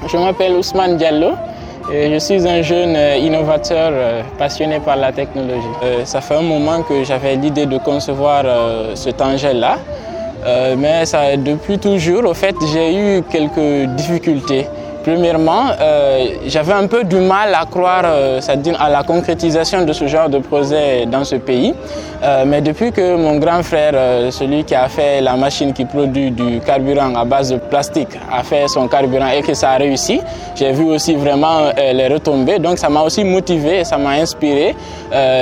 Je m'appelle Ousmane Diallo et je suis un jeune innovateur passionné par la technologie. Ça fait un moment que j'avais l'idée de concevoir cet engin-là, mais depuis toujours, au fait, j'ai eu quelques difficultés. Premièrement, j'avais un peu du mal à croire c'est-à-dire à la concrétisation de ce genre de projet dans ce pays. Mais depuis que mon grand frère, celui qui a fait la machine qui produit du carburant à base de plastique, a fait son carburant et que ça a réussi, j'ai vu aussi vraiment les retombées. Donc ça m'a aussi motivé, ça m'a inspiré,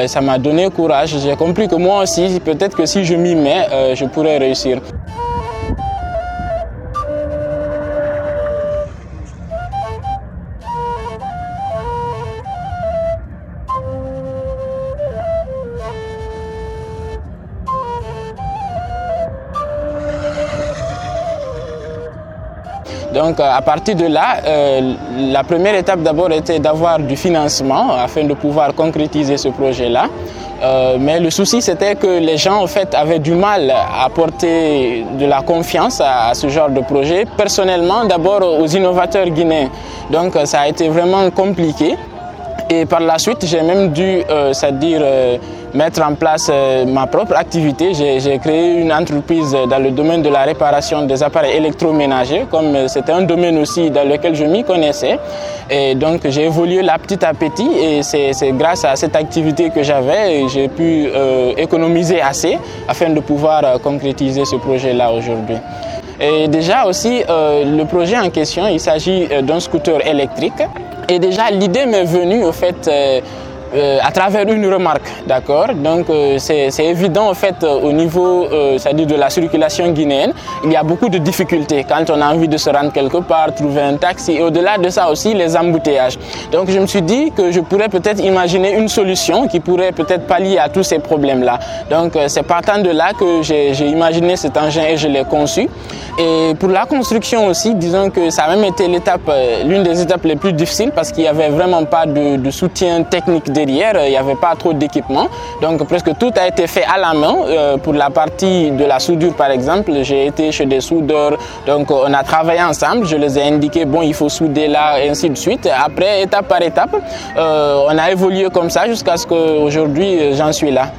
ça m'a donné courage. J'ai compris que moi aussi, peut-être que si je m'y mets, je pourrais réussir. Donc à partir de là, la première étape d'abord était d'avoir du financement afin de pouvoir concrétiser ce projet-là. Mais le souci c'était que les gens en fait avaient du mal à apporter de la confiance à ce genre de projet. Personnellement d'abord aux innovateurs guinéens. Donc ça a été vraiment compliqué. Et par la suite, j'ai même dû, mettre en place ma propre activité. J'ai créé une entreprise dans le domaine de la réparation des appareils électroménagers, comme c'était un domaine aussi dans lequel je m'y connaissais. Et donc, j'ai évolué là petit à petit et c'est grâce à cette activité que j'avais, j'ai pu économiser assez afin de pouvoir concrétiser ce projet-là aujourd'hui. Et déjà aussi, le projet en question, il s'agit d'un scooter électrique. Et déjà, l'idée m'est venue, au fait, à travers une remarque, d'accord? Donc, c'est évident, en fait, au niveau, c'est-à-dire de la circulation guinéenne, il y a beaucoup de difficultés quand on a envie de se rendre quelque part, trouver un taxi, et au-delà de ça aussi, les embouteillages. Donc, je me suis dit que je pourrais peut-être imaginer une solution qui pourrait peut-être pallier à tous ces problèmes-là. Donc, c'est partant de là que j'ai imaginé cet engin et je l'ai conçu. Et pour la construction aussi, disons que ça a même été l'une des étapes les plus difficiles parce qu'il n'y avait vraiment pas de soutien technique derrière, il n'y avait pas trop d'équipement. Donc presque tout a été fait à la main. Pour la partie de la soudure par exemple, j'ai été chez des soudeurs, donc on a travaillé ensemble, je les ai indiqué, bon il faut souder là et ainsi de suite. Après, étape par étape, on a évolué comme ça jusqu'à ce qu'aujourd'hui j'en suis là.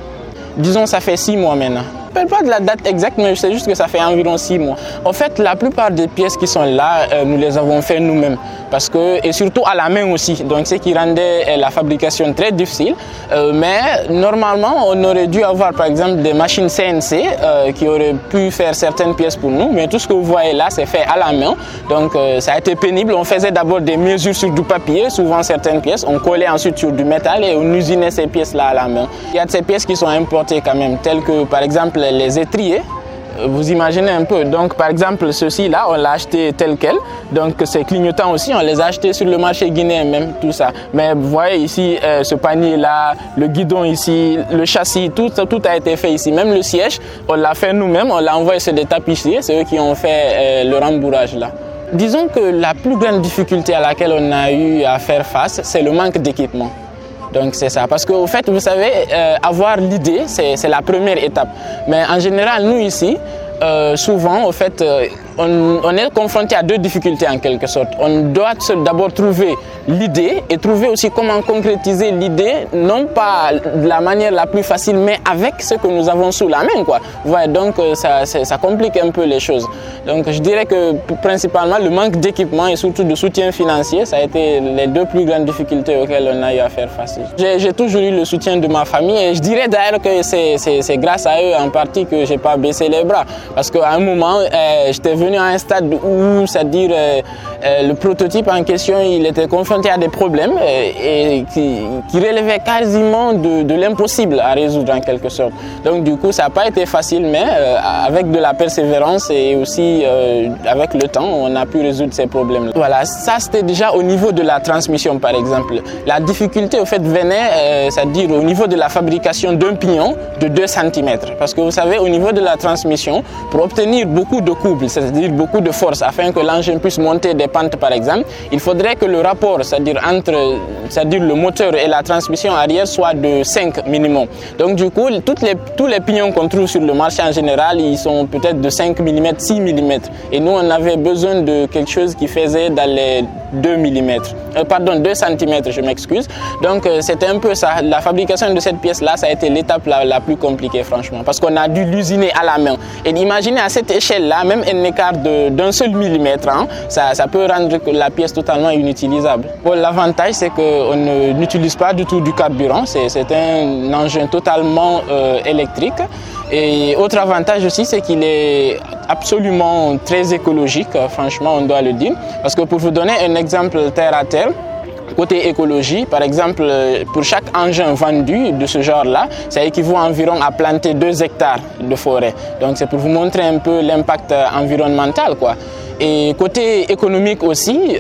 Disons ça fait 6 mois maintenant. Je ne parle pas de la date exacte, mais je sais juste que ça fait environ 6 mois. En fait, la plupart des pièces qui sont là, nous les avons fait nous-mêmes. Et surtout à la main aussi. Donc, ce qui rendait la fabrication très difficile. Mais normalement, on aurait dû avoir par exemple des machines CNC qui auraient pu faire certaines pièces pour nous. Mais tout ce que vous voyez là, c'est fait à la main. Donc, ça a été pénible. On faisait d'abord des mesures sur du papier, souvent certaines pièces. On collait ensuite sur du métal et on usinait ces pièces-là à la main. Il y a de ces pièces qui sont importées quand même, telles que par exemple les étriers. Vous imaginez un peu, donc par exemple ceci-là, on l'a acheté tel quel, donc ces clignotants aussi, on les a achetés sur le marché guinéen même, tout ça. Mais vous voyez ici, ce panier-là, le guidon ici, le châssis, tout a été fait ici. Même le siège, on l'a fait nous-mêmes, on l'a envoyé chez des tapissiers, c'est eux qui ont fait le rembourrage là. Disons que la plus grande difficulté à laquelle on a eu à faire face, c'est le manque d'équipement. Donc c'est ça, parce qu'au fait, vous savez, avoir l'idée, c'est la première étape. Mais en général, nous ici, souvent, au fait, on est confronté à 2 difficultés en quelque sorte. On doit d'abord trouver l'idée et trouver aussi comment concrétiser l'idée, non pas de la manière la plus facile, mais avec ce que nous avons sous la main, quoi. Ouais, donc ça complique un peu les choses. Donc je dirais que principalement le manque d'équipement et surtout de soutien financier, ça a été les 2 plus grandes difficultés auxquelles on a eu à faire face. J'ai toujours eu le soutien de ma famille et je dirais d'ailleurs que c'est grâce à eux en partie que j'ai pas baissé les bras. Parce qu'à un moment, j'étais venu à un stade où, c'est-à-dire le prototype en question, il était confronté à des problèmes et qui relevaient quasiment de l'impossible à résoudre en quelque sorte. Donc du coup, ça n'a pas été facile, mais avec de la persévérance et aussi avec le temps, on a pu résoudre ces problèmes-là. Voilà, ça c'était déjà au niveau de la transmission par exemple. La difficulté au fait venait, c'est-à-dire au niveau de la fabrication d'un pignon de 2 cm. Parce que vous savez, au niveau de la transmission, pour obtenir beaucoup de couple, c'est-à-dire beaucoup de force, afin que l'engin puisse monter des pentes par exemple, il faudrait que le rapport, c'est-à-dire entre le moteur et la transmission arrière soit de 5 minimum. Donc du coup, tous les pignons qu'on trouve sur le marché en général, ils sont peut-être de 5 mm, 6 mm. Et nous, on avait besoin de quelque chose qui faisait dans les 2 mm. Pardon, 2 cm, je m'excuse. Donc c'était un peu ça. La fabrication de cette pièce-là, ça a été l'étape la plus compliquée, franchement, parce qu'on a dû l'usiner à la main. Et imaginez à cette échelle-là, même un écart d'un seul millimètre, hein, ça peut rendre la pièce totalement inutilisable. Bon, l'avantage, c'est qu'on n'utilise pas du tout du carburant. C'est un engin totalement électrique. Et autre avantage aussi, c'est qu'il est absolument très écologique, franchement, on doit le dire. Parce que pour vous donner un exemple terre à terre, côté écologie, par exemple, pour chaque engin vendu de ce genre-là, ça équivaut environ à planter 2 hectares de forêt. Donc c'est pour vous montrer un peu l'impact environnemental, quoi. Et côté économique aussi,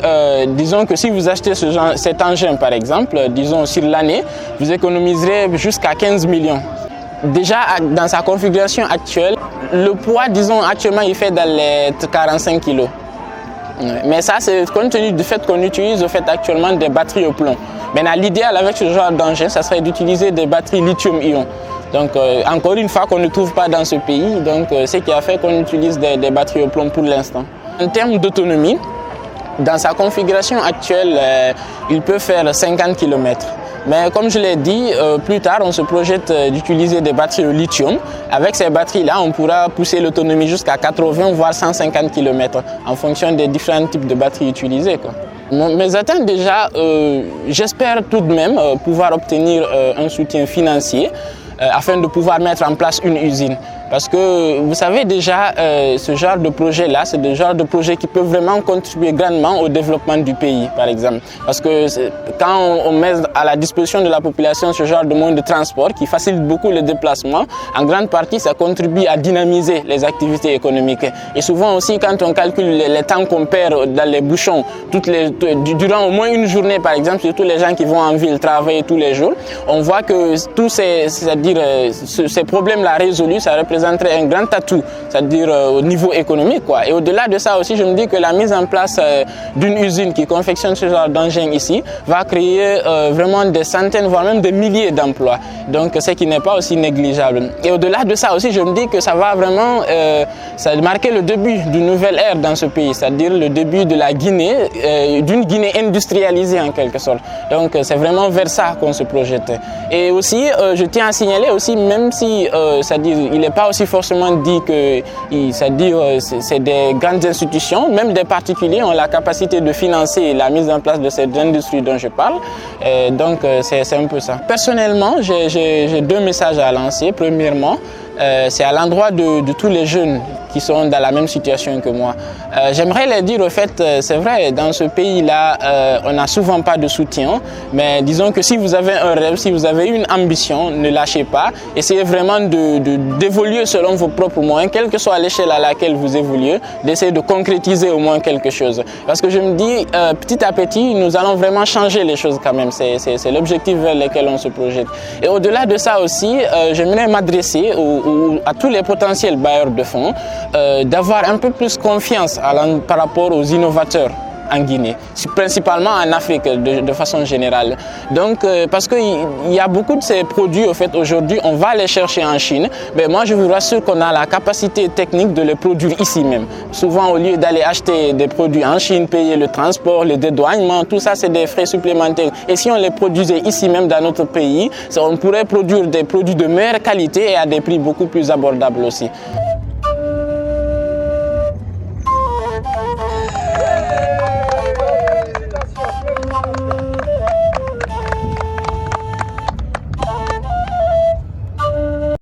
disons que si vous achetez cet engin, par exemple, disons sur l'année, vous économiserez jusqu'à 15 millions. Déjà, dans sa configuration actuelle, le poids, disons, actuellement, il fait dans les 45 kg. Mais ça, c'est compte tenu du fait qu'on utilise actuellement des batteries au plomb. Maintenant, l'idéal avec ce genre d'engin, ça serait d'utiliser des batteries lithium-ion. Donc, encore une fois, qu'on ne trouve pas dans ce pays. Donc, c'est ce qui a fait qu'on utilise des batteries au plomb pour l'instant. En termes d'autonomie, dans sa configuration actuelle, il peut faire 50 km. Mais comme je l'ai dit, plus tard, on se projette d'utiliser des batteries au lithium. Avec ces batteries-là, on pourra pousser l'autonomie jusqu'à 80 voire 150 km en fonction des différents types de batteries utilisées, quoi. Mes attentes déjà, j'espère tout de même pouvoir obtenir un soutien financier afin de pouvoir mettre en place une usine. Parce que vous savez déjà, ce genre de projet-là, c'est le genre de projet qui peut vraiment contribuer grandement au développement du pays, par exemple. Parce que quand on met à la disposition de la population ce genre de moyen de transport qui facilite beaucoup le déplacement, en grande partie, ça contribue à dynamiser les activités économiques. Et souvent aussi, quand on calcule les temps qu'on perd dans les bouchons, durant au moins une journée, par exemple, surtout les gens qui vont en ville travailler tous les jours, on voit que tous ces problèmes-là résolus, ça représenterait un grand atout, c'est-à-dire au niveau économique, quoi. Et au-delà de ça aussi, je me dis que la mise en place d'une usine qui confectionne ce genre d'engin ici va créer vraiment des centaines, voire même des milliers d'emplois. Donc, ce qui n'est pas aussi négligeable. Et au-delà de ça aussi, je me dis que ça va vraiment marquer le début d'une nouvelle ère dans ce pays, c'est-à-dire le début de la Guinée, d'une Guinée industrialisée en quelque sorte. Donc, c'est vraiment vers ça qu'on se projette. Et aussi, je tiens à signaler aussi, même si, c'est-à-dire, il n'est pas aussi forcément dit que c'est des grandes institutions, même des particuliers ont la capacité de financer la mise en place de cette industrie dont je parle. Donc c'est un peu ça. Personnellement, j'ai 2 messages à lancer. Premièrement, c'est à l'endroit de tous les jeunes qui sont dans la même situation que moi. J'aimerais les dire, au fait, c'est vrai, dans ce pays-là, on n'a souvent pas de soutien, mais disons que si vous avez un rêve, si vous avez une ambition, ne lâchez pas. Essayez vraiment d'évoluer selon vos propres moyens, quelle que soit l'échelle à laquelle vous évoluez, d'essayer de concrétiser au moins quelque chose. Parce que je me dis, petit à petit, nous allons vraiment changer les choses quand même. C'est l'objectif vers lequel on se projette. Et au-delà de ça aussi, j'aimerais m'adresser à tous les potentiels bailleurs de fonds, d'avoir un peu plus confiance par rapport aux innovateurs en Guinée, principalement en Afrique de façon générale. Donc, parce qu'il y a beaucoup de ces produits, au fait, aujourd'hui, on va les chercher en Chine, mais moi, je vous rassure qu'on a la capacité technique de les produire ici même. Souvent, au lieu d'aller acheter des produits en Chine, payer le transport, le dédouanement, tout ça, c'est des frais supplémentaires. Et si on les produisait ici même dans notre pays, on pourrait produire des produits de meilleure qualité et à des prix beaucoup plus abordables aussi.